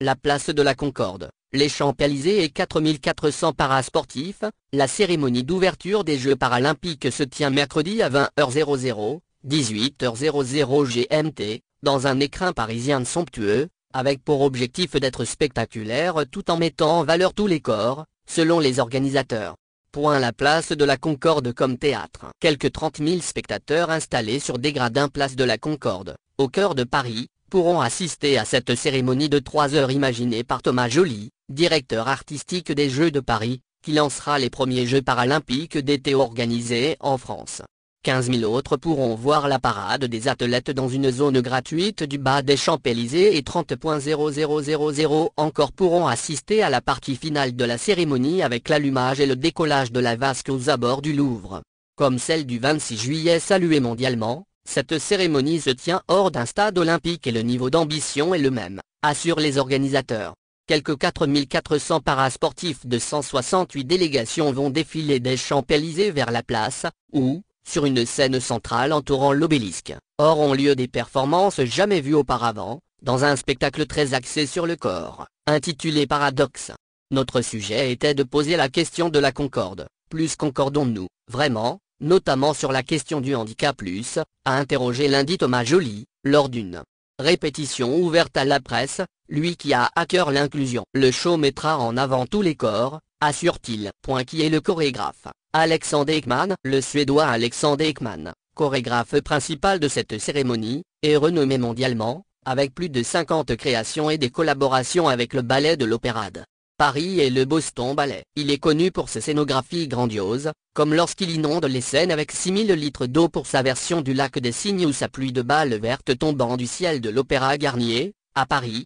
la place de la Concorde, les Champs-Élysées et 4400 parasportifs. La cérémonie d'ouverture des Jeux paralympiques se tient mercredi à 20h00, 18h00 GMT, dans un écrin parisien somptueux, avec pour objectif d'être spectaculaire tout en mettant en valeur tous les corps, selon les organisateurs. La place de la Concorde comme théâtre. Quelques 30 000 spectateurs installés sur des gradins place de la Concorde, au cœur de Paris, pourront assister à cette cérémonie de 3 heures imaginée par Thomas Joly, directeur artistique des Jeux de Paris, qui lancera les premiers Jeux paralympiques d'été organisés en France. 15 000 autres pourront voir la parade des athlètes dans une zone gratuite du bas des Champs-Élysées et 30,0000 encore pourront assister à la partie finale de la cérémonie avec l'allumage et le décollage de la vasque aux abords du Louvre. Comme celle du 26 juillet saluée mondialement, cette cérémonie se tient hors d'un stade olympique et le niveau d'ambition est le même, assurent les organisateurs. Quelques 4400 parasportifs de 168 délégations vont défiler des Champs-Élysées vers la place, où, sur une scène centrale entourant l'obélisque, auront lieu des performances jamais vues auparavant, dans un spectacle très axé sur le corps, intitulé Paradoxe. Notre sujet était de poser la question de la concorde. Plus concordons-nous, vraiment, notamment sur la question du handicap plus, a interrogé lundi Thomas Joly, lors d'une répétition ouverte à la presse, lui qui a à cœur l'inclusion. Le show mettra en avant tous les corps, assure-t-il. Qui est le chorégraphe? Alexander Ekman. Le Suédois Alexander Ekman, chorégraphe principal de cette cérémonie, est renommé mondialement, avec plus de 50 créations et des collaborations avec le ballet de l'Opéra de Paris et le Boston Ballet. Il est connu pour ses scénographies grandioses, comme lorsqu'il inonde les scènes avec 6000 litres d'eau pour sa version du Lac des Cygnes ou sa pluie de balles vertes tombant du ciel de l'Opéra Garnier, à Paris.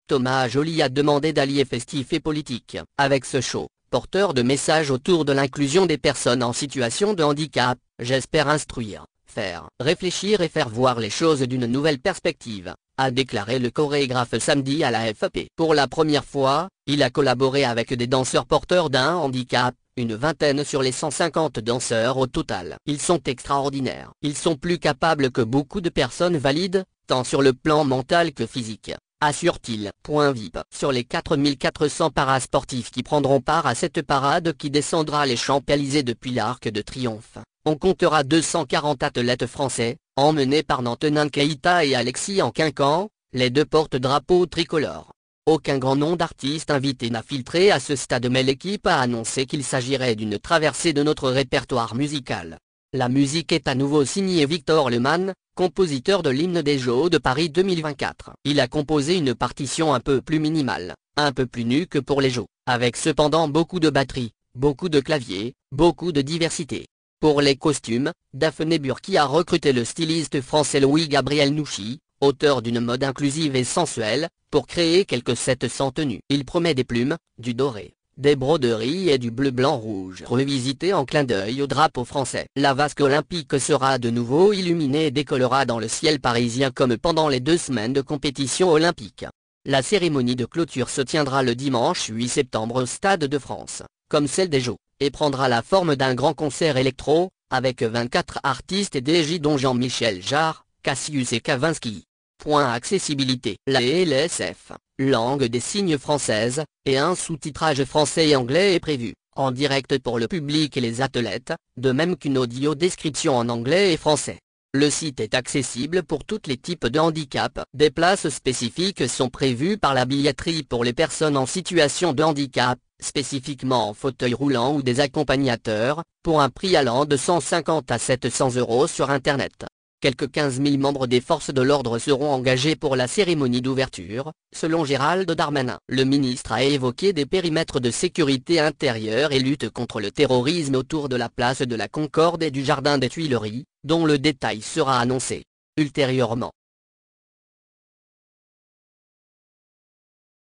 Thomas Joly a demandé d'allier festif et politique. Avec ce show, porteur de messages autour de l'inclusion des personnes en situation de handicap, j'espère instruire, faire réfléchir et faire voir les choses d'une nouvelle perspective, a déclaré le chorégraphe samedi à la FAP. Pour la première fois, il a collaboré avec des danseurs porteurs d'un handicap, une vingtaine sur les 150 danseurs au total. Ils sont extraordinaires. Ils sont plus capables que beaucoup de personnes valides, tant sur le plan mental que physique, assure-t-il. VIP. Sur les 4400 parasportifs qui prendront part à cette parade qui descendra les Champs-Élysées depuis l'Arc de Triomphe, on comptera 240 athlètes français, emmenés par Nantenin Keita et Alexis Nquincan, les deux porte-drapeaux tricolores. Aucun grand nom d'artiste invité n'a filtré à ce stade, mais l'équipe a annoncé qu'il s'agirait d'une traversée de notre répertoire musical. La musique est à nouveau signée Victor Lehmann, compositeur de l'hymne des Jeux de Paris 2024. Il a composé une partition un peu plus minimale, un peu plus nue que pour les Jeux, avec cependant beaucoup de batterie, beaucoup de claviers, beaucoup de diversité. Pour les costumes, Daphné Burki a recruté le styliste français Louis-Gabriel Nouchi, auteur d'une mode inclusive et sensuelle, pour créer quelques 700 tenues. Il promet des plumes, du doré, des broderies et du bleu-blanc-rouge revisité en clin d'œil au drapeau français. La vasque olympique sera de nouveau illuminée et décollera dans le ciel parisien comme pendant les 2 semaines de compétition olympique. La cérémonie de clôture se tiendra le dimanche 8 septembre au Stade de France, comme celle des Jeux, et prendra la forme d'un grand concert électro, avec 24 artistes et DJ dont Jean-Michel Jarre, Cassius et Kavinsky. Accessibilité. La LSF, langue des signes française, et un sous-titrage français et anglais est prévu, en direct pour le public et les athlètes, de même qu'une audio description en anglais et français. Le site est accessible pour tous les types de handicap. Des places spécifiques sont prévues par la billetterie pour les personnes en situation de handicap, spécifiquement en fauteuil roulant ou des accompagnateurs, pour un prix allant de 150 à 700 € sur Internet. Quelques 15 000 membres des forces de l'ordre seront engagés pour la cérémonie d'ouverture, selon Gérald Darmanin. Le ministre a évoqué des périmètres de sécurité intérieure et lutte contre le terrorisme autour de la place de la Concorde et du jardin des Tuileries, dont le détail sera annoncé ultérieurement.